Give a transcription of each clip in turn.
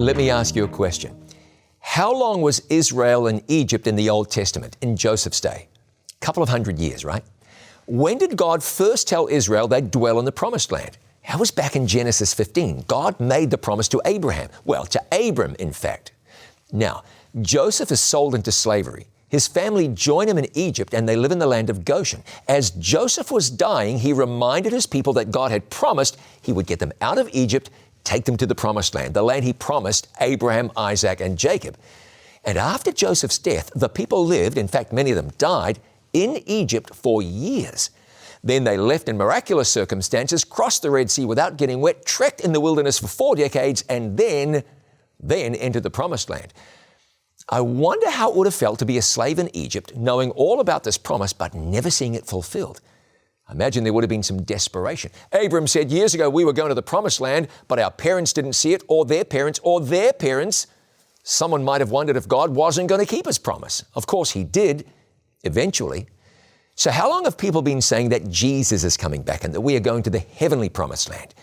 Let me ask you a question. How long was Israel and Egypt in the Old Testament, in Joseph's day? A couple of 100 years, right? When did God first tell Israel they'd dwell in the Promised Land? That was back in Genesis 15. God made the promise to Abraham. Well, to Abram, in fact. Now, Joseph is sold into slavery. His family join him in Egypt and they live in the land of Goshen. As Joseph was dying, he reminded his people that God had promised he would get them out of Egypt, take them to the Promised Land, the land he promised Abraham, Isaac, and Jacob. And after Joseph's death, the people lived, in fact, many of them died, in Egypt for years. Then they left in miraculous circumstances, crossed the Red Sea without getting wet, trekked in the wilderness for 4 decades, and then entered the Promised Land. I wonder how it would have felt to be a slave in Egypt, knowing all about this promise, but never seeing it fulfilled. I imagine there would have been some desperation. Abram said years ago we were going to the Promised Land, but our parents didn't see it, or their parents. Someone might have wondered if God wasn't going to keep his promise. Of course, he did, eventually. So how long have people been saying that Jesus is coming back and that we are going to the heavenly Promised Land?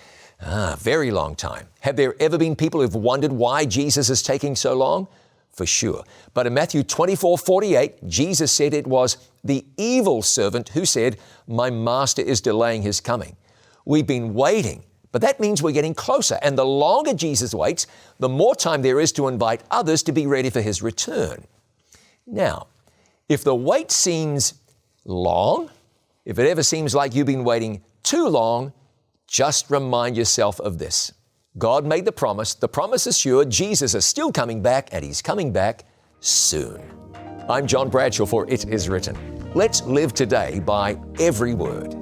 Very long time. Have there ever been people who've wondered why Jesus is taking so long? For sure. But in Matthew 24:48, Jesus said it was the evil servant who said, "My master is delaying his coming." We've been waiting, but that means we're getting closer. And the longer Jesus waits, the more time there is to invite others to be ready for his return. Now, if the wait seems long, if it ever seems like you've been waiting too long, just remind yourself of this. God made the promise is sure, Jesus is still coming back, and he's coming back soon. I'm John Bradshaw for It Is Written. Let's live today by every word.